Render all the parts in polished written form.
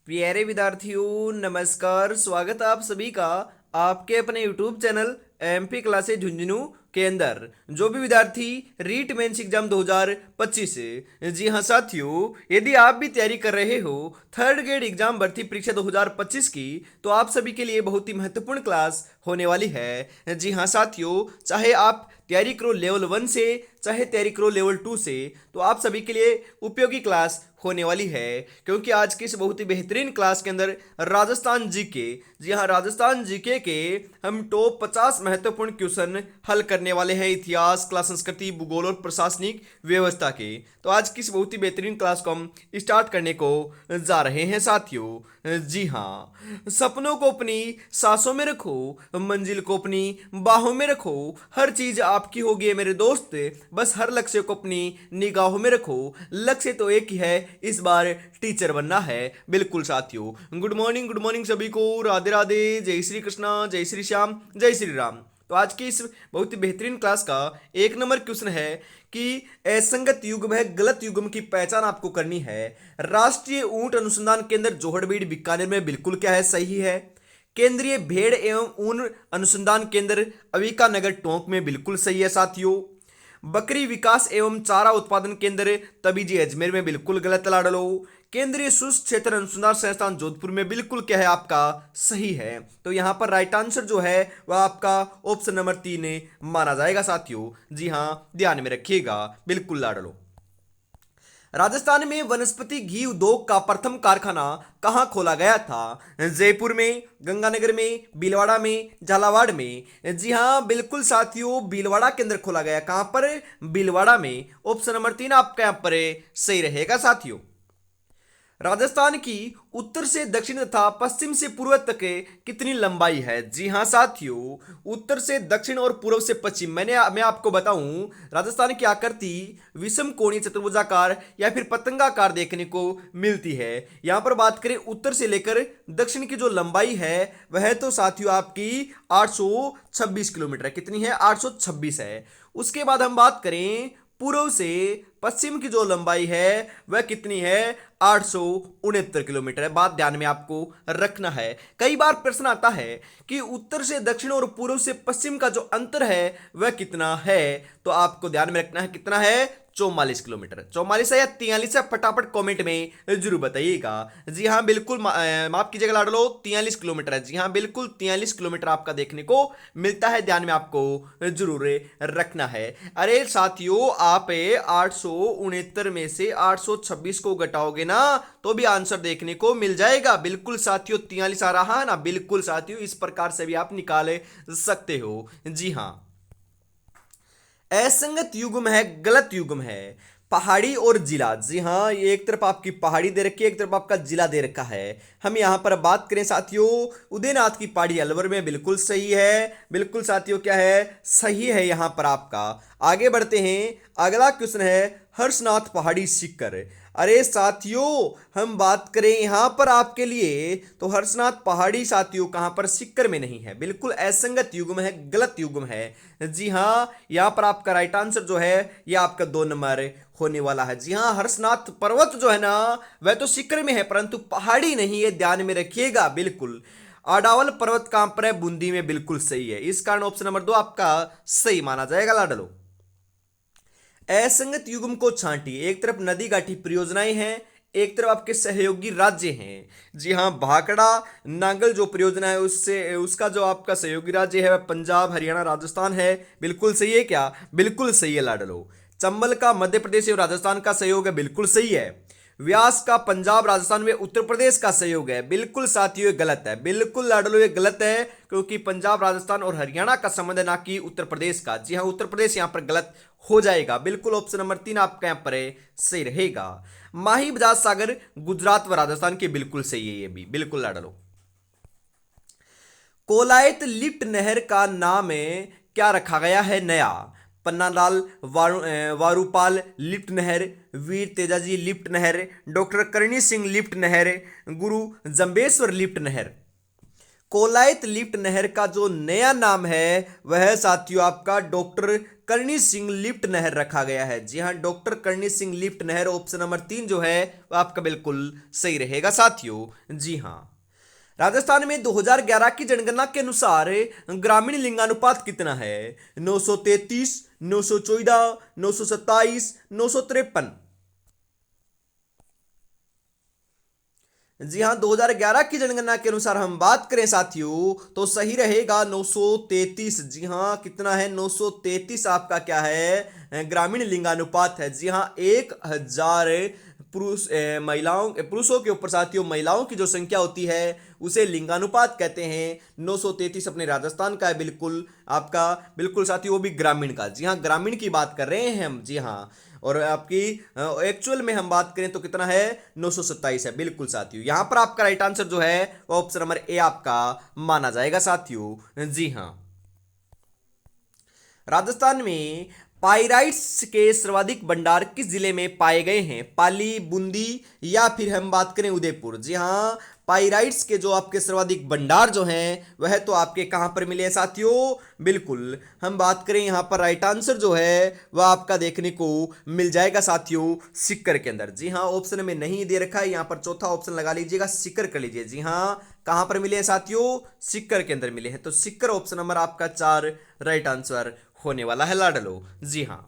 प्यारे विद्यार्थियों नमस्कार। स्वागत है आप सभी का आपके अपने YouTube channel MP classes Jhunjhunu के अंदर। जो भी विद्यार्थी रीट मेंस एग्जाम 2025 से, जी हाँ साथियों, यदि आप भी तैयारी कर रहे हो थर्ड ग्रेड एग्जाम भर्ती परीक्षा 2025 की, तो आप सभी के लिए बहुत ही महत्वपूर्ण क्लास होने वाली है। जी हाँ साथियों, चाहे आप तैयारी करो लेवल 1 से, चाहे तैयारी करो लेवल 2 से, तो आप सभी के लिए उपयोगी क्लास होने वाली है। क्योंकि आज की इस बहुत ही बेहतरीन क्लास के अंदर राजस्थान जीके, जी हाँ राजस्थान जीके के हम टॉप 50 महत्वपूर्ण क्वेश्चन हल करने वाले हैं इतिहास, कला, संस्कृति, भूगोल और प्रशासनिक व्यवस्था के। तो आज की इस बहुत ही बेहतरीन क्लास को हम स्टार्ट करने को जा रहे हैं साथियों। जी हाँ, सपनों को अपनी सांसों में रखो, मंजिल को अपनी बाहों में रखो, हर चीज आपकी होगी मेरे दोस्त, बस हर लक्ष्य को अपनी निगाहों में रखो। लक्ष्य तो एक ही है, इस बार टीचर बनना है। बिल्कुल साथियों, गुड मॉर्निंग सभी को, राधे राधे, जय श्री कृष्णा, जय श्री श्याम, जय श्री राम। तो आज की इस बहुत ही बेहतरीन क्लास का एक नंबर क्वेश्चन है कि असंगत युग्म है गलत युग्म की पहचान आपको करनी है। राष्ट्रीय ऊंट अनुसंधान केंद्र जोहड़बीड़ बीकानेर में बिल्कुल क्या है, सही है। केंद्रीय भेड़ एवं ऊन अनुसंधान केंद्र अविका नगर टोंक में बिल्कुल सही है साथियों। बकरी विकास एवं चारा उत्पादन केंद्र तबीजी अजमेर में बिल्कुल गलत लाडलो। केंद्रीय शुष्क क्षेत्र अनुसंधान संस्थान जोधपुर में बिल्कुल क्या है आपका, सही है। तो यहां पर राइट आंसर जो है वह आपका ऑप्शन नंबर 3 माना जाएगा साथियों। जी हां, ध्यान में रखिएगा, बिल्कुल लाडलो। राजस्थान में वनस्पति घी उद्योग का प्रथम कारखाना कहां खोला गया था? जयपुर में, गंगानगर में, भीलवाड़ा में, झालावाड़ में। जी हां बिल्कुल साथियों, भीलवाड़ा के अंदर खोला गया। कहां पर? भीलवाड़ा में। ऑप्शन नंबर 3 आपका यहां पर सही रहेगा साथियों। राजस्थान की उत्तर से दक्षिण तथा पश्चिम से पूर्व तक कितनी लंबाई है? जी हां साथियों, उत्तर से दक्षिण और पूर्व से पश्चिम, मैं आपको बताऊं, राजस्थान की आकृति विषम कोणीय चतुर्भुजाकार या फिर पतंगाकार देखने को मिलती है। यहां पर बात करें उत्तर से लेकर दक्षिण की जो लंबाई है वह तो साथियों आपकी 826 किलोमीटर। कितनी है? 826 है। उसके बाद हम बात करें पूर्व से पश्चिम की जो लंबाई है वह कितनी है? 869 किलोमीटर है। बात ध्यान में आपको रखना है। कई बार प्रश्न आता है कि उत्तर से दक्षिण और पूर्व से पश्चिम का जो अंतर है वह कितना है, तो आपको ध्यान में रखना है कितना है? 44 किलोमीटर। 44 है या 43 है? फटाफट कमेंट में जरूर बताइएगा। जी हाँ बिल्कुल, माफ कीजिएगा लाडलो, 43 किलोमीटर है। जी हाँ बिल्कुल 43 किलोमीटर आपका देखने को मिलता है, ध्यान में आपको जरूर रखना है। अरे साथियों, आप 869 में से 826 को घटाओगे ना तो भी आंसर देखने को मिल जाएगा। बिल्कुल साथियों, 43 आ रहा है ना। बिल्कुल साथियों, इस प्रकार से भी आप निकाल सकते हो। जी हाँ, असंगत युग्म है गलत युग्म है पहाड़ी और जिला। जी हाँ, ये एक तरफ आपकी पहाड़ी दे रखी है, एक तरफ आपका जिला दे रखा है। हम यहां पर बात करें साथियों, उदयनाथ की पहाड़ी अलवर में, बिल्कुल सही है। बिल्कुल साथियों क्या है, सही है यहां पर आपका। आगे बढ़ते हैं, अगला क्वेश्चन है हर्षनाथ पहाड़ी सीकर। अरे साथियों, हम बात करें यहां पर आपके लिए तो हर्षनाथ पहाड़ी साथियों कहां पर? सिक्कर में नहीं है। बिल्कुल असंगत युग्म है, गलत युग्म है। जी हां, यहां पर आपका राइट आंसर जो है यह आपका 2 नंबर होने वाला है। जी हां, हर्षनाथ पर्वत जो है ना वह तो सिक्कर में है परंतु पहाड़ी नहीं है, ध्यान में रखिएगा। बिल्कुल अडावल पर्वत कहां पर है? बूंदी में। बिल्कुल सही है। इस कारण ऑप्शन नंबर 2 आपका सही माना जाएगा लाडलो। असंगत युग्म को छांटिए। एक तरफ नदी घाटी परियोजनाएं हैं, एक तरफ आपके सहयोगी राज्य हैं। जी हाँ, भाखड़ा नांगल जो परियोजना है उससे उसका जो आपका सहयोगी राज्य है वह पंजाब, हरियाणा, राजस्थान है। बिल्कुल सही है क्या? बिल्कुल सही है लाडलो। चंबल का मध्य प्रदेश और राजस्थान का सहयोग है। बिल्कुल सही है। व्यास का पंजाब, राजस्थान में उत्तर प्रदेश का सहयोग है। बिल्कुल साथियों ये गलत है। बिल्कुल लाडलो ये गलत है, क्योंकि पंजाब, राजस्थान और हरियाणा का संबंध है, ना कि उत्तर प्रदेश का। जी हाँ, उत्तर प्रदेश यहां पर गलत हो जाएगा। बिल्कुल ऑप्शन नंबर 3 आपका यहां पर सही रहेगा। माही बजाज सागर गुजरात व राजस्थान के, बिल्कुल सही है ये भी। बिल्कुल लाडलो। कोलायत लिफ्ट नहर का नाम क्या रखा गया है नया? पन्नालाल वारूपाल लिफ्ट नहर, वीर तेजाजी लिफ्ट नहर, डॉक्टर करणी सिंह लिफ्ट नहर, गुरु जंबेश्वर लिफ्ट नहर। कोलायत लिफ्ट नहर का जो नया नाम है वह साथियों आपका डॉक्टर करणी सिंह लिफ्ट नहर रखा गया है। जी हां, डॉक्टर करणी सिंह लिफ्ट नहर ऑप्शन नंबर 3 जो है वह आपका बिल्कुल सही रहेगा साथियों। जी हां, राजस्थान में 2011 की जनगणना के अनुसार ग्रामीण लिंगानुपात कितना है? 933, 914, 927, 953। जी हां, 2011 की जनगणना के अनुसार हम बात करें साथियों तो सही रहेगा 933। जी हां, कितना है? 933 आपका क्या है? ग्रामीण लिंगानुपात है। जी हां, 1000 पुरुषों के ऊपर साथियों महिलाओं की जो संख्या होती है उसे लिंगानुपात कहते हैं। 933 अपने राजस्थान का है बिल्कुल आपका, बिल्कुल साथियों, वो भी ग्रामीण का। जी हाँ, ग्रामीण की बात कर रहे हैं हम। जी हाँ, और आपकी एक्चुअल में हम बात करें तो कितना है? 927 है बिल्कुल साथियों। यहां पर आपका राइट आंसर जो है वो ऑप्शन नंबर ए आपका माना जाएगा साथियों। जी हाँ, राजस्थान में पाइराइट्स के सर्वाधिक भंडार किस जिले में पाए गए हैं? पाली, बूंदी या फिर हम बात करें उदयपुर? जी हाँ, पाइराइट्स के जो आपके सर्वाधिक भंडार जो हैं वह तो आपके कहां पर मिले हैं साथियों? बिल्कुल, हम बात करें यहां पर राइट आंसर जो है वह आपका देखने को मिल जाएगा साथियों सीकर के अंदर। जी हाँ, ऑप्शन में नहीं दे रखा है, यहां पर चौथा ऑप्शन लगा लीजिएगा, सीकर कर लीजिए। जी हाँ, कहां पर मिले हैं साथियों? सीकर के अंदर मिले हैं, तो सीकर ऑप्शन नंबर आपका 4 राइट आंसर होने वाला है लाडलो। जी हां,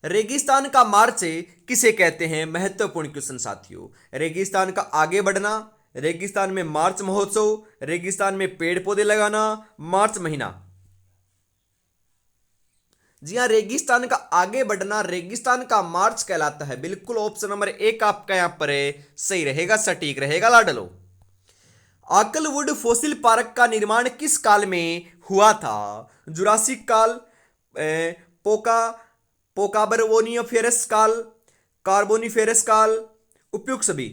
रेगिस्तान का मार्च किसे कहते हैं? महत्वपूर्ण क्वेश्चन साथियों। रेगिस्तान का आगे बढ़ना, रेगिस्तान में मार्च महोत्सव, रेगिस्तान में पेड़ पौधे लगाना, मार्च महीना। जी हां, रेगिस्तान का आगे बढ़ना रेगिस्तान का मार्च कहलाता है। बिल्कुल ऑप्शन नंबर 1 आपका यहां पर सही रहेगा, सटीक रहेगा लाडलो। आकलवुड फोसिल पार्क का निर्माण किस काल में हुआ था? जुरासिक काल, पोका पोकाबरवोनियोफेरस काल, कार्बोनिफेरस काल, उपयुक्त सभी।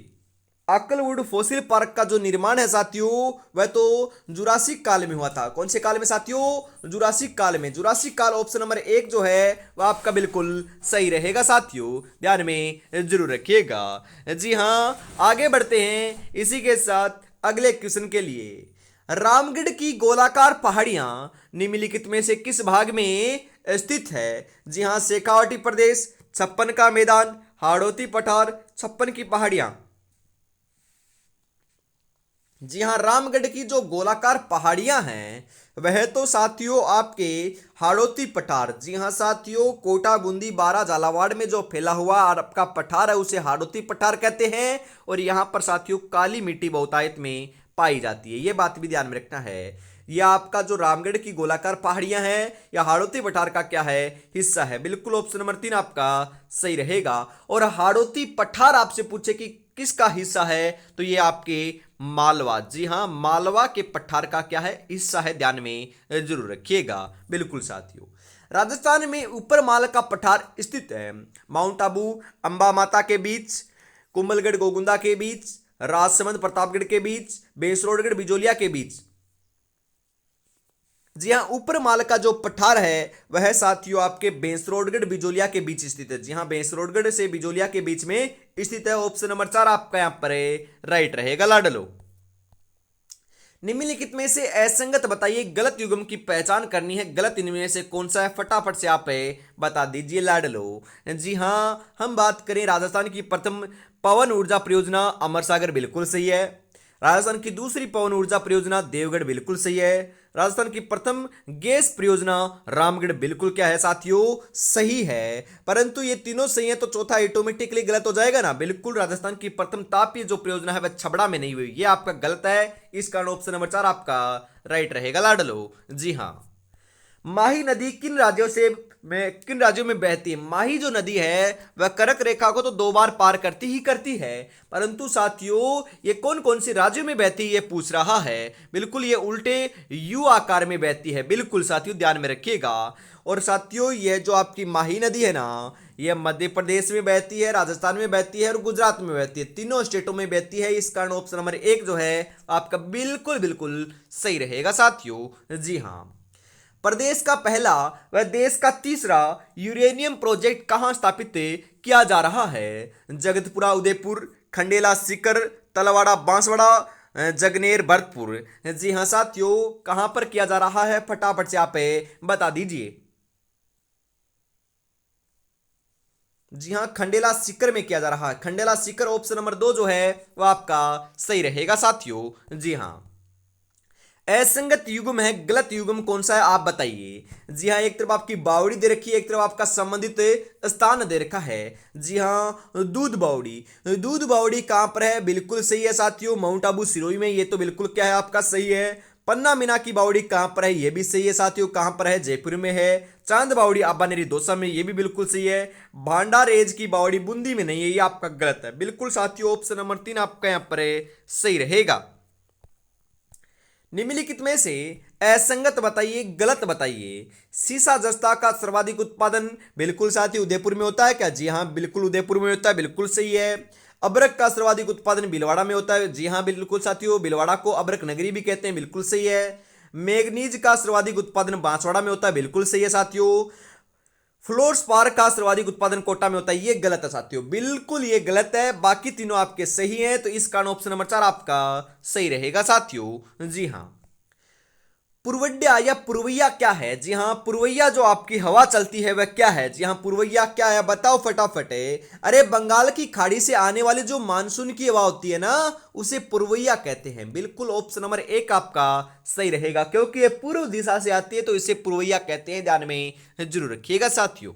आकलवुड फोसिल पार्क का जो निर्माण है साथियों वह तो जुरासिक काल में हुआ था। कौन से काल में साथियों? जुरासिक काल में। जुरासिक काल ऑप्शन नंबर 1 जो है वह आपका बिल्कुल सही रहेगा साथियों, ध्यान में जरूर रखिएगा। जी हाँ, आगे बढ़ते हैं इसी के साथ अगले क्वेश्चन के लिए। रामगढ़ की गोलाकार पहाड़ियां निम्नलिखित में से किस भाग में स्थित है? जी हां, शेखावाटी प्रदेश, छप्पन का मैदान, हाड़ौती पठार, छप्पन की पहाड़ियां। जी हां, रामगढ़ की जो गोलाकार पहाड़ियां हैं वह तो साथियों आपके हाड़ौती पठार। जी हां साथियों, कोटा, बूंदी, बारा, झालावाड़ में जो फैला हुआ आपका पठार है उसे हाड़ौती पठार कहते हैं। और यहां पर साथियों काली मिट्टी बहुतायत में पाई जाती है, यह बात भी ध्यान में रखना है। यह आपका जो रामगढ़ की गोलाकार पहाड़ियां हैं या हाड़ौती पठार का क्या है? हिस्सा है। बिल्कुल ऑप्शन नंबर 3 आपका सही रहेगा। और हाड़ौती पठार आपसे पूछे कि किसका हिस्सा है तो ये आपके मालवा। जी हां, मालवा के पठार का क्या है? हिस्सा है, ध्यान में जरूर रखिएगा। बिल्कुल साथियों, राजस्थान में ऊपर माल का पठार स्थित है। माउंट आबू अंबा माता के बीच, कुंभलगढ़ गोगुंदा के बीच, राजसमंद प्रतापगढ़ के बीच, बेसरोडगढ़ बिजोलिया के बीच। जी हाँ, ऊपर माल का जो पठार है वह साथियों आपके बेंसरोडगढ़ बिजोलिया के बीच स्थित है। जी हाँ, बेंसरोडगढ़ से बिजोलिया के बीच में स्थित है। ऑप्शन नंबर 4 आपका यहां पर राइट रहेगा लाडलो। निम्नलिखित में से असंगत बताइए, गलत युग्म की पहचान करनी है। गलत इनमें से कौन सा है? फटाफट से आप बता दीजिए लाडलो। जी हाँ, हम बात करें राजस्थान की प्रथम पवन ऊर्जा परियोजना अमर सागर, बिल्कुल सही है। राजस्थान की दूसरी पवन ऊर्जा परियोजना देवगढ़, बिल्कुल सही है। राजस्थान की प्रथम गैस परियोजना रामगढ़, बिल्कुल क्या है साथियों? सही है। परंतु ये तीनों सही है तो चौथा ऑटोमेटिकली गलत हो जाएगा ना। बिल्कुल, राजस्थान की प्रथम तापीय जो परियोजना है वह छबड़ा में नहीं हुई, ये आपका गलत है। इस कारण ऑप्शन नंबर 4 आपका राइट रहेगा लाडलो। जी हाँ, माही नदी किन राज्यों में बहती है? माही जो नदी है वह कर्क रेखा को तो 2 बार पार करती ही करती है, परंतु साथियों ये कौन कौन से राज्यों में बहती है ये पूछ रहा है। बिल्कुल, ये उल्टे यू आकार में बहती है। बिल्कुल साथियों, ध्यान में रखिएगा। और साथियों यह जो आपकी माही नदी है ना, यह मध्य प्रदेश में बहती है, राजस्थान में बहती है और गुजरात में बहती है, तीनों स्टेटों में बहती है। इस कारण ऑप्शन नंबर 1 जो है आपका बिल्कुल बिल्कुल सही रहेगा साथियों। जी हाँ, प्रदेश का पहला व देश का तीसरा यूरेनियम प्रोजेक्ट कहां स्थापित किया जा रहा है? जगतपुरा उदयपुर, खंडेला सीकर, तलवाड़ा बांसवाड़ा, जगनेर भरतपुर। जी हाँ साथियों, कहां पर किया जा रहा है, फटाफट से आप बता दीजिए। जी हाँ, खंडेला सीकर में किया जा रहा है। खंडेला सीकर ऑप्शन नंबर 2 जो है वो आपका सही रहेगा साथियों। जी हाँ। असंगत युग्म है, गलत युग्म कौन सा है आप बताइए। जी हाँ, एक तरफ आपकी बावड़ी दे रखी है, एक तरफ आपका संबंधित स्थान दे रखा है। जी हाँ, दूध बावड़ी। दूध बावड़ी कहां पर है, बिल्कुल सही है साथियों, माउंट आबू सिरोही में। ये तो बिल्कुल क्या है आपका सही है। पन्ना मीना की बावड़ी कहां पर है, ये भी सही है साथियों। कहां पर है, जयपुर में है। चांद बावड़ी आबानेरी दौसा में, ये भी बिल्कुल सही है। भांडारेज की बावड़ी बूंदी में नहीं है, ये आपका गलत है बिल्कुल साथियों। ऑप्शन नंबर 3 आपका यहां पर सही रहेगा। निम्नलिखित में से असंगत बताइए, गलत बताइए। सीसा जस्ता का सर्वाधिक उत्पादन बिल्कुल साथी उदयपुर में होता है क्या, जी हाँ बिल्कुल उदयपुर में होता है, बिल्कुल सही है। अबरक का सर्वाधिक उत्पादन भीलवाड़ा में होता है, जी हाँ बिल्कुल साथियों, भीलवाड़ा को अबरक नगरी भी कहते हैं, बिल्कुल सही है। मैग्नीज का सर्वाधिक उत्पादन बांसवाड़ा में होता है, बिल्कुल सही है साथियों। फ्लोरस्पार का सर्वाधिक उत्पादन कोटा में होता है, ये गलत है साथियों, बिल्कुल ये गलत है। बाकी तीनों आपके सही हैं, तो इस कारण ऑप्शन नंबर 4 आपका सही रहेगा साथियों। जी हाँ। पुरवैया या पुरवैया क्या है, जी हाँ पुरवैया जो आपकी हवा चलती है वह क्या है, जी हाँ पुरवैया क्या है बताओ फटाफट। अरे बंगाल की खाड़ी से आने वाली जो मानसून की हवा होती है ना, उसे पुरवैया कहते हैं, बिल्कुल ऑप्शन नंबर 1 आपका सही रहेगा, क्योंकि ये पूर्व दिशा से आती है तो इसे पुरवैया कहते हैं, ध्यान में जरूर रखिएगा साथियों।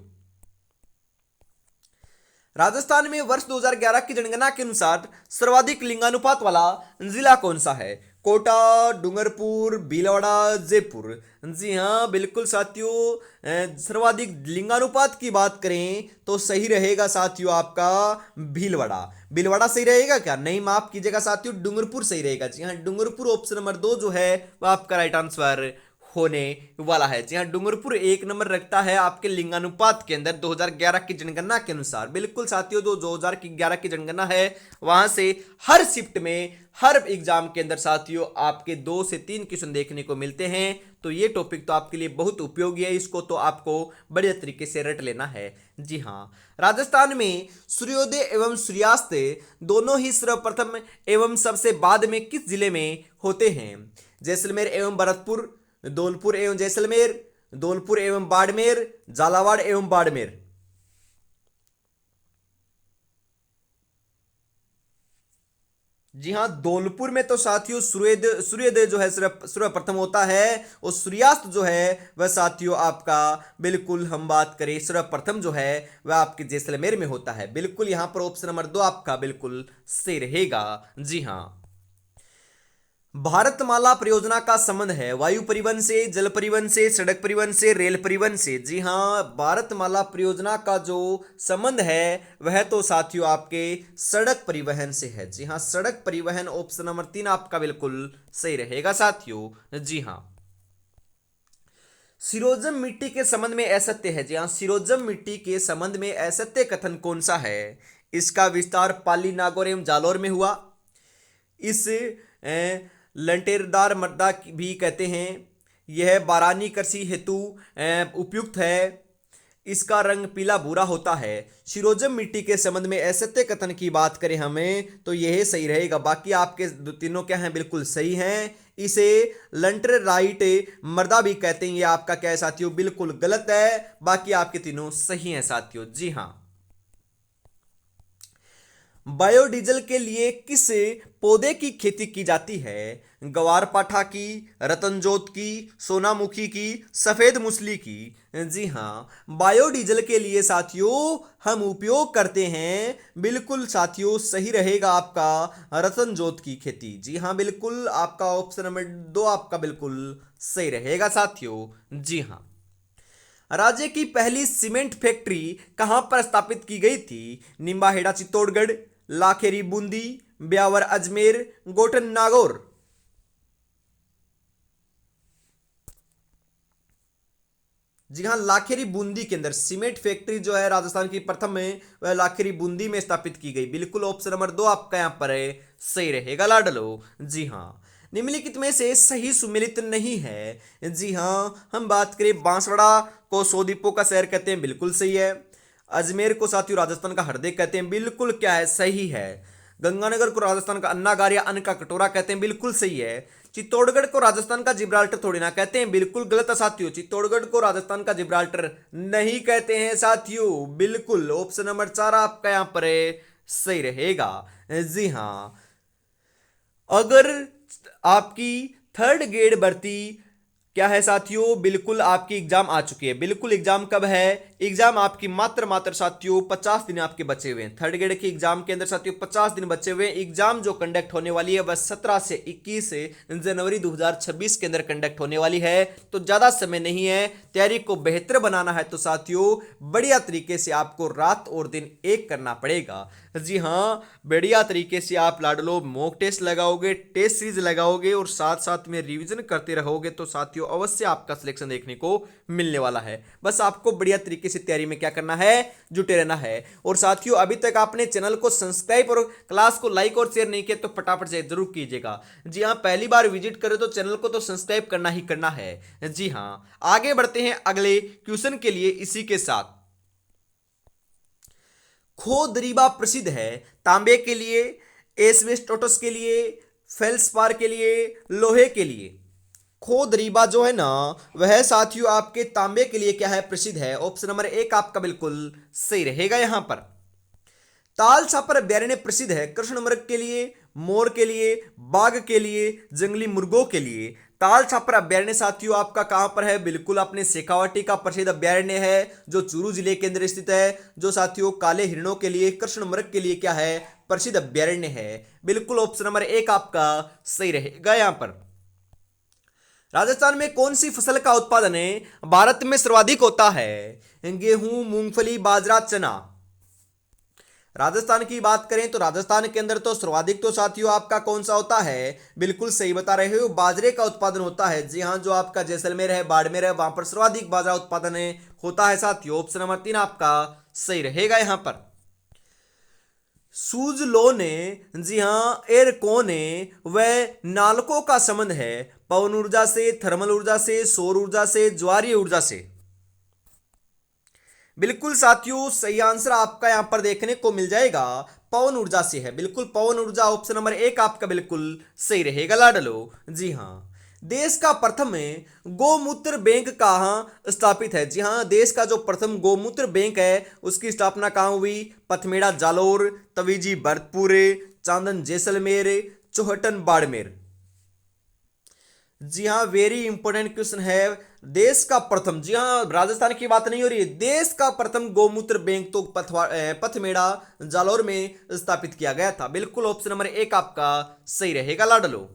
राजस्थान में वर्ष 2011 की जनगणना के अनुसार सर्वाधिक लिंगानुपात वाला जिला कौन सा है, कोटा, डूंगरपुर, भीलवाड़ा, जयपुर। जी हाँ बिल्कुल साथियों, सर्वाधिक लिंगानुपात की बात करें तो सही रहेगा साथियों आपका भीलवाड़ा। भीलवाड़ा सही रहेगा क्या, नहीं माफ कीजिएगा साथियों, डूंगरपुर सही रहेगा। जी हाँ डूंगरपुर ऑप्शन नंबर 2 जो है वह आपका राइट आंसर होने वाला है। जी हाँ डूंगरपुर 1 नंबर रखता है आपके लिंगानुपात के अंदर 2011 की जनगणना के अनुसार, बिल्कुल साथियों। जो 2011 की जनगणना है वहां से हर शिफ्ट में हर एग्जाम के अंदर साथियों आपके 2 से 3 क्वेश्चन देखने को मिलते हैं, तो ये टॉपिक तो आपके लिए बहुत उपयोगी है, इसको तो आपको बढ़िया तरीके से रट लेना है। जी हाँ, राजस्थान में सूर्योदय एवं सूर्यास्त दोनों ही सर्वप्रथम एवं सबसे बाद में किस जिले में होते हैं, जैसलमेर एवं भरतपुर, धौलपुर एवं जैसलमेर, धौलपुर एवं बाड़मेर, झालावाड़ एवं बाड़मेर। जी हाँ, धौलपुर में तो साथियों सूर्योदय सूर्योदय जो है सर्वप्रथम होता है, और सूर्यास्त जो है वह साथियों आपका बिल्कुल हम बात करें सर्वप्रथम जो है वह आपके जैसलमेर में होता है, बिल्कुल यहां पर ऑप्शन नंबर 2 आपका बिल्कुल सही रहेगा। जी हाँ। भारतमाला परियोजना का संबंध है वायु परिवहन से, जल परिवहन से, सड़क परिवहन से, रेल परिवहन से। जी हाँ, भारतमाला परियोजना का जो संबंध है वह तो साथियों आपके सड़क परिवहन से है। जी हाँ, सड़क परिवहन ऑप्शन नंबर 3 आपका बिल्कुल सही रहेगा साथियों। जी हाँ। सिरोजम मिट्टी के संबंध में असत्य है, जी हाँ सिरोजम मिट्टी के संबंध में असत्य कथन कौन सा है, इसका विस्तार पाली, नागौर एवं जालौर में हुआ। इस लंटेरदार मृदा भी कहते हैं। यह बारानी कृषि हेतु उपयुक्त है। इसका रंग पीला भूरा होता है। शिरोजम मिट्टी के संबंध में असत्य कथन की बात करें हमें तो यह सही रहेगा, बाकी आपके तीनों क्या हैं बिल्कुल सही हैं। इसे लंटेराइट मृदा भी कहते हैं, ये आपका क्या है साथियों बिल्कुल गलत है, बाकी आपके तीनों सही हैं साथियों। जी हाँ। बायोडीजल के लिए किस पौधे की खेती की जाती है, ग्वारपाठा की, रतनजोत की, सोनामुखी की, सफेद मूसली की। जी हाँ, बायोडीजल के लिए साथियों हम उपयोग करते हैं, बिल्कुल साथियों सही रहेगा आपका रतनजोत की खेती। जी हाँ बिल्कुल आपका ऑप्शन नंबर 2 आपका बिल्कुल सही रहेगा साथियों। जी हाँ। राज्य की पहली सीमेंट फैक्ट्री कहां पर स्थापित की गई थी, निम्बाहेड़ा चित्तौड़गढ़, लाखेरी बूंदी, ब्यावर अजमेर, गोठन नागौर। जी हाँ, लाखेरी बूंदी के अंदर सीमेंट फैक्ट्री जो है राजस्थान की प्रथम है वह लाखेरी बूंदी में स्थापित की गई, बिल्कुल ऑप्शन नंबर 2 आपका यहां पर है सही रहेगा लाडलो। जी हाँ। निम्नलिखित में से सही सुमेलित नहीं है। जी हाँ, हम बात करें बांसवाड़ा को 100 द्वीपों का शहर कहते हैं, बिल्कुल सही है। अजमेर को साथियों राजस्थान का हृदय कहते हैं, बिल्कुल क्या है सही है। गंगानगर को राजस्थान का अन्नागार या अन्न का कटोरा कहते हैं, बिल्कुल सही है। चित्तौड़गढ़ को राजस्थान का जिब्राल्टर थोड़ी ना कहते हैं, बिल्कुल गलत है साथियों। चित्तौड़गढ़ को राजस्थान का जिब्राल्टर नहीं कहते हैं साथियों, बिल्कुल ऑप्शन नंबर 4 आपका यहां पर सही रहेगा। जी हाँ, अगर आपकी थर्ड ग्रेड भर्ती क्या है साथियों, बिल्कुल आपकी एग्जाम आ चुकी है। बिल्कुल एग्जाम कब है, एग्जाम आपकी मात्र साथियों 50 दिन आपके बचे हुए हैं। थर्ड ग्रेड की एग्जाम के अंदर साथियों 50 दिन बचे हुए हैं। एग्जाम जो कंडक्ट होने वाली है वह 17 से 21 जनवरी 2026 के अंदर कंडक्ट होने वाली है, तो ज्यादा समय नहीं है। तैयारी को बेहतर बनाना है तो साथियों बढ़िया तरीके से आपको रात और दिन एक करना पड़ेगा। जी हाँ, बढ़िया तरीके से आप लाडलो मॉक टेस्ट लगाओगे, टेस्ट सीरीज लगाओगे और साथ साथ में रिवीजन करते रहोगे तो साथियों अवश्य आपका सिलेक्शन देखने को मिलने वाला है। बस आपको बढ़िया तरीके से तैयारी में क्या करना है, जुटे रहना है। और साथियों अभी तक आपने चैनल को सब्सक्राइब और क्लास को लाइक और शेयर नहीं किया तो फटाफट से जरूर कीजिएगा। जी हाँ, पहली बार विजिट करें तो चैनल को तो सब्सक्राइब करना ही करना है। जी हाँ, आगे बढ़ते हैं अगले क्वेश्चन के लिए। इसी के साथ खोदरीबा प्रसिद्ध है तांबे के लिए, एस्बेस्टोस के लिए, फेल्सपार के लिए, लोहे के लिए। खोदरीबा जो है ना वह साथियों आपके तांबे के लिए क्या है, प्रसिद्ध है। ऑप्शन नंबर 1 आपका बिल्कुल सही रहेगा। यहां पर ताल छापर अभ्यारण्य प्रसिद्ध है कृष्ण मृग के लिए, मोर के लिए, बाघ के लिए, जंगली मुर्गों के लिए। ताल छापर अभ्यारण्य साथियों आपका कहां पर है, बिल्कुल अपने शेखावाटी का प्रसिद्ध अभ्यारण्य है जो चूरू जिले के अंदर स्थित है, जो साथियों काले हिरणों के लिए, कृष्ण मृग के लिए क्या है, प्रसिद्ध अभ्यारण्य है। बिल्कुल ऑप्शन नंबर 1 आपका सही रहेगा। यहां पर राजस्थान में कौन सी फसल का उत्पादन भारत में सर्वाधिक होता है, गेहूं, मूंगफली, बाजरा, चना। राजस्थान की बात करें तो राजस्थान के अंदर तो सर्वाधिक तो साथियों आपका कौन सा होता है, बिल्कुल सही बता रहे हो, बाजरे का उत्पादन होता है। जी हाँ, जो आपका जैसलमेर है, बाड़मेर है, वहां पर सर्वाधिक बाजरा उत्पादन होता है साथियों। ऑप्शन नंबर 3 आपका सही रहेगा। यहां पर सूजलो ने, जी हाँ, एरको ने, वह नालकों का संबंध है पवन ऊर्जा से, थर्मल ऊर्जा से, सौर ऊर्जा से, ज्वारीय ऊर्जा से। बिल्कुल साथियों सही आंसर आपका यहां पर देखने को मिल जाएगा, पवन ऊर्जा से है। बिल्कुल पवन ऊर्जा ऑप्शन नंबर 1 आपका बिल्कुल सही रहेगा लाडलो। जी हाँ, देश का प्रथम गोमूत्र बैंक कहाँ स्थापित है। जी हाँ, देश का जो प्रथम गोमूत्र बैंक है उसकी स्थापना कहाँ हुई, पथमेड़ा जालोर, तवीजी भरतपुर, चांदन जैसलमेर, चौहटन बाड़मेर। जी हाँ, वेरी इंपॉर्टेंट क्वेश्चन है। देश का प्रथम, जी हाँ, राजस्थान की बात नहीं हो रही है, देश का प्रथम गोमूत्र बैंक तो पथमेड़ा जालौर में स्थापित किया गया था। बिल्कुल ऑप्शन नंबर 1 आपका सही रहेगा लाडलो।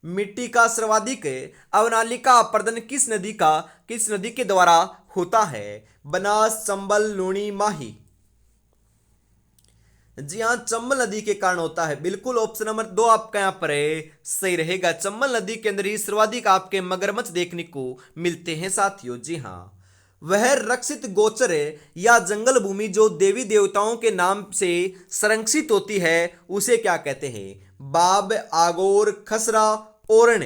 मिट्टी का सर्वाधिक अवनालिका अपरदन किस नदी के द्वारा होता है, बनास, चंबल, लूणी, माही। जी हाँ, चंबल नदी के कारण होता है। बिल्कुल ऑप्शन नंबर 2 आपका यहां पर सही रहेगा। चंबल नदी के अंदर ही सर्वाधिक आपके मगरमच्छ देखने को मिलते हैं साथियों। जी हाँ, वह रक्षित गोचर या जंगल भूमि जो देवी देवताओं के नाम से संरक्षित होती है उसे क्या कहते हैं, बाब, आगोर, खसरा, ओरण।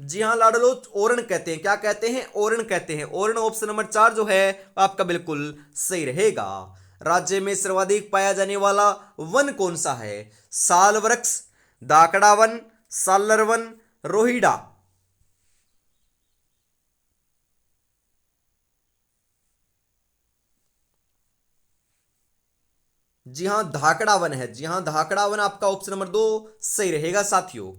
जी हाँ लाडलो, ओरण कहते हैं। क्या कहते हैं, ओरण कहते हैं। ओरण ऑप्शन नंबर 4 जो है आपका बिल्कुल सही रहेगा। राज्य में सर्वाधिक पाया जाने वाला वन कौन सा है, साल वृक्ष, दाकड़ा वन, सालर वन, रोहिड़ा। जी हाँ, धाकड़ा वन है। जी हाँ, धाकड़ा वन आपका ऑप्शन नंबर 2 सही रहेगा साथियों।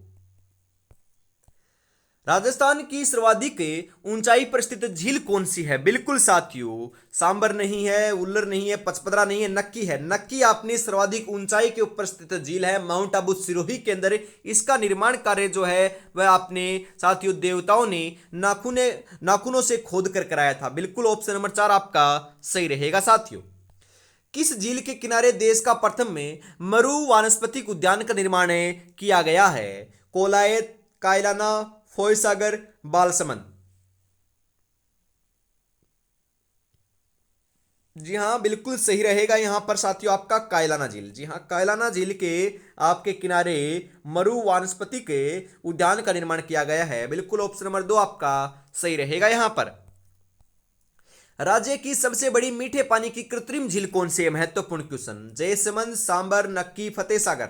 राजस्थान की सर्वाधिक ऊंचाई पर स्थित झील कौन सी है, बिल्कुल साथियों, सांबर नहीं है, उल्लर नहीं है, पचपदरा नहीं है, नक्की है। नक्की अपनी सर्वाधिक ऊंचाई के ऊपर स्थित झील है माउंट आबू सिरोही के अंदर। इसका निर्माण कार्य जो है वह अपने साथियों देवताओं ने नाखूनों से खोद कर कराया था। बिल्कुल ऑप्शन नंबर 4 आपका सही रहेगा साथियों। किस झील के किनारे देश का प्रथम में मरु वानस्पतिक उद्यान का निर्माण किया गया है, कोलायत, कायलाना, फोयसागर, बालसमंद। जी हाँ, बिल्कुल सही रहेगा यहां पर साथियों आपका कायलाना झील। जी हाँ, कायलाना झील के आपके किनारे मरु वानस्पतिक उद्यान का निर्माण किया गया है। बिल्कुल ऑप्शन नंबर 2 आपका सही रहेगा यहां पर। राज्य की सबसे बड़ी मीठे पानी की कृत्रिम झील कौन सी है? महत्वपूर्ण क्वेश्चन। जयसमंद, सांबर, नक्की, फतेह सागर।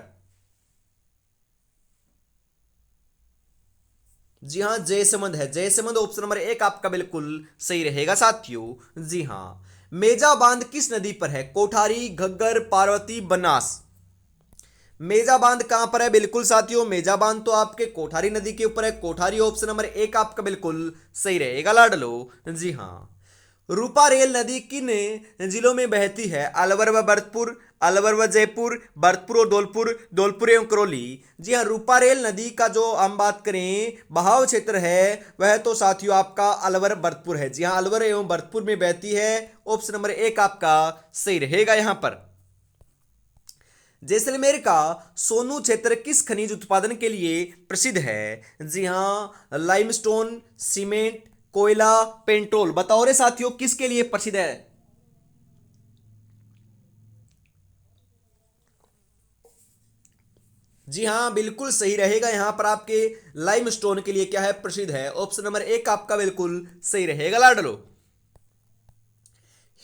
जी हां, जयसमंद है। जयसमंद ऑप्शन नंबर एक आपका बिल्कुल सही रहेगा साथियों। जी हां। मेजा बांध किस नदी पर है? कोठारी, घग्गर, पार्वती, बनास। मेजा बांध कहां पर है? बिल्कुल साथियों, मेजा बांध तो आपके कोठारी नदी के ऊपर है। कोठारी ऑप्शन नंबर एक आपका बिल्कुल सही रहेगा लाडलो। जी हां। रूपा रेल नदी किन जिलों में बहती है? अलवर व भरतपुर, अलवर व जयपुर, भरतपुर और धौलपुर, धौलपुर एवं करौली। जी हाँ, रूपा रेल नदी का जो हम बात करें बहाव क्षेत्र है वह तो साथियों आपका अलवर भरतपुर है। जी हाँ, अलवर एवं भरतपुर में बहती है। ऑप्शन नंबर एक आपका सही रहेगा यहां पर। जैसलमेर का सोनू क्षेत्र किस खनिज उत्पादन के लिए प्रसिद्ध है? जी हां, लाइमस्टोन, सीमेंट, कोयला, पेट्रोल। बताओ रे साथियों किसके लिए प्रसिद्ध है? जी हां, बिल्कुल सही रहेगा यहां पर आपके लाइमस्टोन के लिए क्या है? प्रसिद्ध है। ऑप्शन नंबर एक आपका बिल्कुल सही रहेगा लाडलो।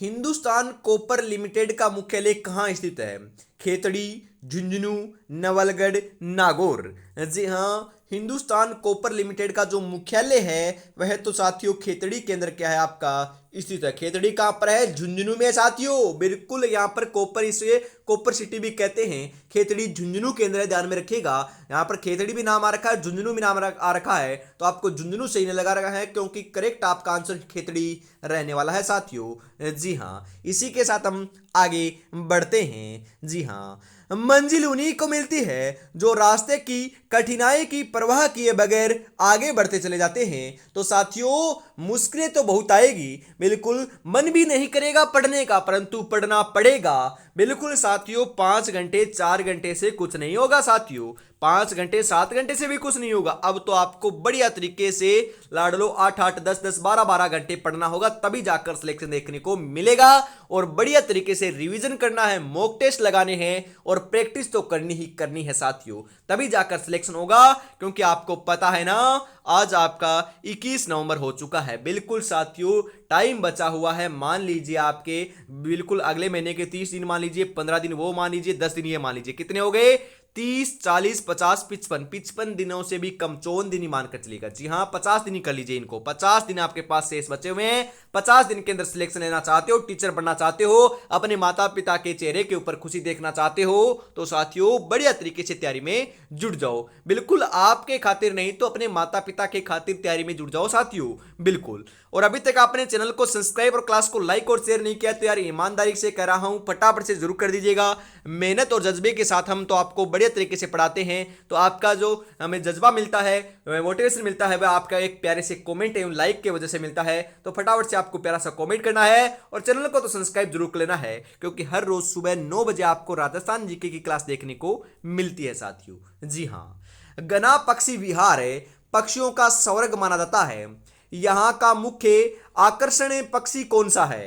हिंदुस्तान कॉपर लिमिटेड का मुख्यालय कहाँ स्थित है? खेतड़ी, झुंझुनू, नवलगढ़, नागौर। जी हाँ, हिंदुस्तान कॉपर लिमिटेड का जो मुख्यालय है वह तो साथियों खेतड़ी के अंदर क्या है आपका स्थित है। खेतड़ी कहाँ पर है? झुंझुनू में साथियों। बिल्कुल यहाँ पर कॉपर, इसे कॉपर सिटी भी कहते हैं। खेतड़ी झुंझुनू के अंदर है, ध्यान में रखिएगा। यहाँ पर खेतड़ी भी नाम आ रखा है, झुंझुनू भी नाम आ रखा है, तो आपको झुंझुनू सही नहीं लगा रखा है क्योंकि करेक्ट आपका आंसर खेतड़ी रहने वाला है साथियों। जी हाँ, इसी के साथ हम आगे बढ़ते हैं। जी हाँ, मंजिल उन्हीं को मिलती है जो रास्ते की कठिनाई की परवाह किए बगैर आगे बढ़ते चले जाते हैं। तो साथियों मुश्किलें तो बहुत आएगी, बिल्कुल मन भी नहीं करेगा पढ़ने का, परंतु पढ़ना पड़ेगा। बिल्कुल साथियों, 5 घंटे 4 घंटे से कुछ नहीं होगा साथियों। 5 घंटे 7 घंटे से भी कुछ नहीं होगा। अब तो आपको बढ़िया तरीके से लाडलो 8 8 10 10 12 12 घंटे पढ़ना होगा, तभी जाकर सिलेक्शन देखने को मिलेगा। और बढ़िया तरीके से रिवीजन करना है, मॉक टेस्ट लगाने हैं और प्रैक्टिस तो करनी ही करनी है साथियों, तभी जाकर सिलेक्शन होगा। क्योंकि आपको पता है ना, आज आपका 21 नवंबर हो चुका है। बिल्कुल साथियों, टाइम बचा हुआ है। मान लीजिए आपके बिल्कुल अगले महीने के 30 दिन, मान लीजिए 15 दिन वो मान लीजिए, 10 दिन ये मान लीजिए, कितने हो गए? 30 40 50 55 दिनों से भी कम, 54 दिन ही मानकर चलेगा। जी हाँ, 50 दिन ही कर लीजिए इनको। 50 दिन आपके पास शेष बचे हुए हैं। 50 दिन के अंदर सिलेक्शन लेना चाहते हो, टीचर बनना चाहते हो, अपने माता पिता के चेहरे के ऊपर खुशी देखना चाहते हो, तो साथियों बढ़िया तरीके से तैयारी में जुट जाओ। बिल्कुल आपके खातिर नहीं तो अपने माता पिता के खातिर तैयारी में जुट जाओ साथियों, बिल्कुल। और अभी तक आपने चैनल को सब्सक्राइब और क्लास को लाइक और शेयर नहीं किया तो यार ईमानदारी से कह रहा हूं, फटाफट से जरूर कर दीजिएगा। मेहनत और जज्बे के साथ हम तो आपको बढ़िया तरीके से पढ़ाते हैं, तो आपका जो हमें जज्बा मिलता है, मोटिवेशन मिलता है, वह आपका एक प्यारे से कमेंट एवं लाइक की वजह से मिलता है। तो फटाफट से आपको प्यारा सा कमेंट करना है और चैनल को तो सब्सक्राइब जरूर कर लेना है, क्योंकि हर रोज सुबह 9 बजे आपको राजस्थान जीके की क्लास देखने को मिलती है साथियों। जी हाँ, गना पक्षी विहार है पक्षियों का स्वर्ग माना जाता है। यहां का मुख्य आकर्षण पक्षी कौन सा है?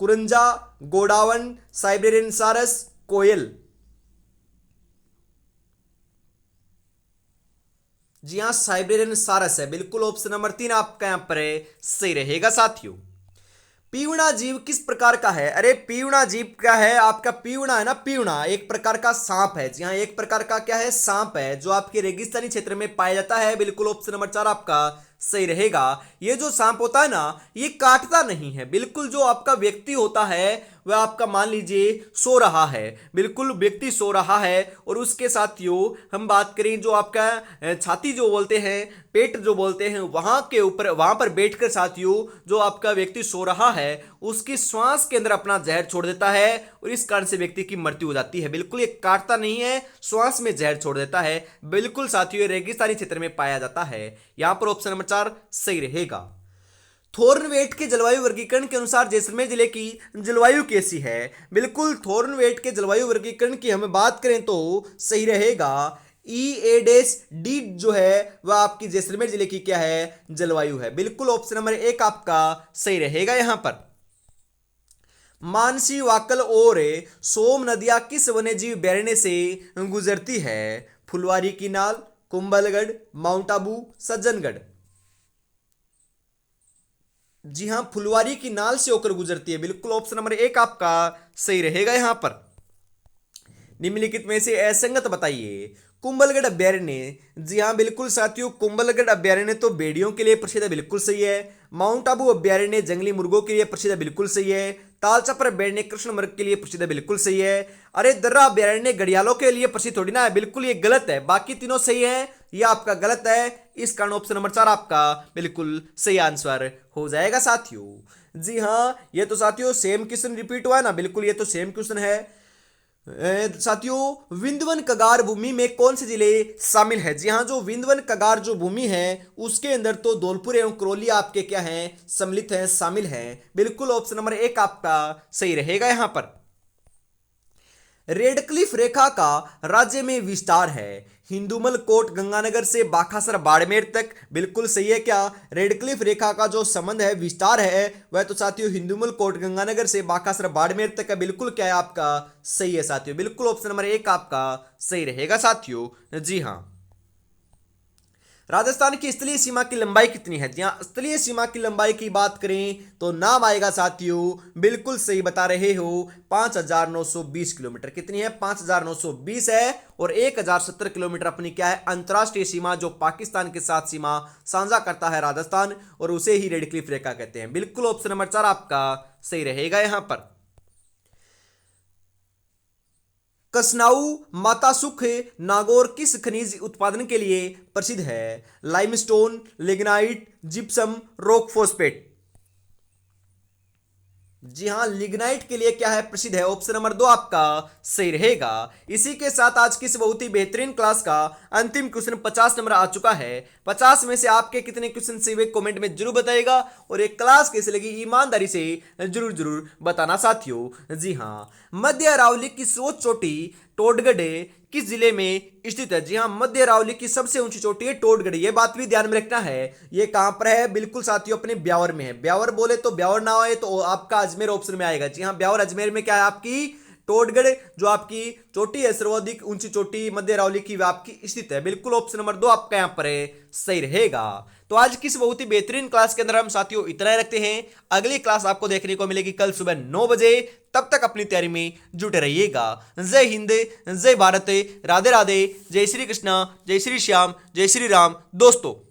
कुरंजा, गोडावन, साइबेरियन सारस, कोयल। जी हां, साइबेरियन सारस है। बिल्कुल ऑप्शन नंबर 3 आपका यहां पर सही रहेगा साथियों। पीवड़ा जीव किस प्रकार का है? अरे पीवड़ा जीव क्या है आपका? पीवड़ा है ना, पीवड़ा एक प्रकार का सांप है। जी हाँ, एक प्रकार का क्या है? सांप है, जो आपके रेगिस्तानी क्षेत्र में पाया जाता है। बिल्कुल ऑप्शन नंबर 4 आपका सही रहेगा। ये जो सांप होता है ना, ये काटता नहीं है। बिल्कुल जो आपका व्यक्ति होता है वह आपका मान लीजिए सो रहा है, बिल्कुल व्यक्ति सो रहा है, और उसके साथियों हम बात करें जो आपका छाती जो बोलते हैं, पेट जो बोलते हैं, वहां के ऊपर वहां पर बैठकर साथियों जो आपका व्यक्ति सो रहा है उसकी श्वास के अंदर अपना जहर छोड़ देता है, और इस कारण से व्यक्ति की मृत्यु हो जाती है। बिल्कुल ये काटता नहीं है, श्वास में जहर छोड़ देता है। बिल्कुल साथियों, ये रेगिस्तानी क्षेत्र में पाया जाता है। यहां पर ऑप्शन नंबर 4 सही रहेगा। थोर्नवेट के जलवायु वर्गीकरण के अनुसार जैसलमेर जिले की जलवायु कैसी है? बिल्कुल थोर्नवेट के जलवायु वर्गीकरण की हमें बात करें तो सही रहेगा। E A-D जो है वह आपकी जैसलमेर जिले की क्या है? जलवायु है। बिल्कुल ऑप्शन नंबर 1 आपका सही रहेगा यहां पर। मानसी, वाकल और सोम नदियां किस वन्यजीव अभयारण्य से गुजरती है? फुलवारी की नाल, कुंभलगढ़, माउंट आबू, सज्जनगढ़। जी हाँ, फुलवारी की नाल से होकर गुजरती है। बिल्कुल ऑप्शन नंबर एक आपका सही रहेगा यहां पर। निम्नलिखित में से असंगत बताइए। कुंभलगढ़ अभ्यारण्य, जी हाँ बिल्कुल साथियों, कुंभलगढ़ अभ्यारण्य तो बेड़ियों के लिए प्रसिद्ध है, बिल्कुल सही है। माउंट आबू अभ्यारण्य जंगली मुर्गों के लिए प्रसिद्ध है, बिल्कुल सही है। तालचपर अभ्यारण्य कृष्ण मृग के लिए प्रसिद्ध है, बिल्कुल सही है। अरे दर्रा अभ्यारण्य घड़ियालों के लिए प्रसिद्ध थोड़ी ना है, बिल्कुल ये गलत है। बाकी तीनों सही है, ये आपका गलत है। इस कारण ऑप्शन नंबर 4 आपका बिल्कुल सही आंसर हो जाएगा साथियों। जी हाँ, ये तो साथियों सेम क्वेश्चन रिपीट हुआ है ना, बिल्कुल ये तो सेम क्वेश्चन है। साथियों विंध्यवन कगार भूमि में कौन से जिले शामिल है? जी हाँ, जो विंध्यवन कगार जो भूमि है उसके अंदर तो धौलपुर एवं करौली आपके क्या हैं, सम्मिलित हैं, शामिल हैं। बिल्कुल ऑप्शन नंबर एक आपका सही रहेगा यहां पर। रेडक्लिफ रेखा का राज्य में विस्तार है। हिंदुमल कोट गंगानगर से बाखासर बाड़मेर तक, बिल्कुल सही है क्या? रेडक्लिफ रेखा का जो संबंध है, विस्तार है, वह तो साथियों हिंदुमल कोट गंगानगर से बाखासर बाड़मेर तक का। बिल्कुल क्या है आपका सही है साथियों, बिल्कुल ऑप्शन नंबर एक आपका सही रहेगा साथियों। जी हाँ। राजस्थान की स्थलीय सीमा की लंबाई कितनी है? जी हाँ, स्थलीय सीमा की लंबाई की बात करें तो नाम आएगा साथियों, बिल्कुल सही बता रहे हो, 5,920 किलोमीटर। कितनी है? 5,920 है। और 1,070 किलोमीटर अपनी क्या है, अंतर्राष्ट्रीय सीमा, जो पाकिस्तान के साथ सीमा साझा करता है राजस्थान, और उसे ही रेडक्लिफ रेखा कहते हैं। बिल्कुल ऑप्शन नंबर 4 आपका सही रहेगा यहां पर। कसनाऊ माता सुख नागौर किस खनिज उत्पादन के लिए प्रसिद्ध है? Limestone, lignite, gypsum, rock phosphate. जी हाँ, लिग्नाइट के लिए क्या है, प्रसिद्ध है। ऑप्शन नंबर 2 आपका सही रहेगा। इसी के साथ आज की इस बहुत ही बेहतरीन क्लास का अंतिम क्वेश्चन 50 नंबर आ चुका है। 50 में से आपके कितने क्वेश्चन सही हुए कमेंट में जरूर बताइएगा, और एक क्लास कैसे लगी ईमानदारी से जरूर जरूर बताना साथियों। जी हाँ, मध्य अरावली की सर्वोच्च चोटी टोडगढ़ किस जिले में स्थित है? जी हाँ, मध्य अरावली की सबसे ऊंची चोटी है टोडगढ़। ये बात भी ध्यान में रखना है। ये कहां पर है? बिल्कुल साथियों अपने ब्यावर में है। ब्यावर बोले तो ब्यावर ना आए तो आपका अजमेर ऑप्शन में आएगा। जी हाँ, ब्यावर अजमेर में क्या है आपकी टोडगढ़, जो आपकी चोटी है सर्वाधिक ऊंची चोटी मध्य अरावली की, आपकी स्थित है। बिल्कुल ऑप्शन नंबर 2 आपका यहां पर है सही रहेगा। तो आज की इस बहुत ही बेहतरीन क्लास के अंदर हम साथियों इतना ही रखते हैं। अगली क्लास आपको देखने को मिलेगी कल सुबह 9 बजे। तब तक अपनी तैयारी में जुटे रहिएगा। जय हिंद, जय भारत, राधे राधे, जय श्री कृष्णा, जय श्री श्याम, जय श्री राम दोस्तों।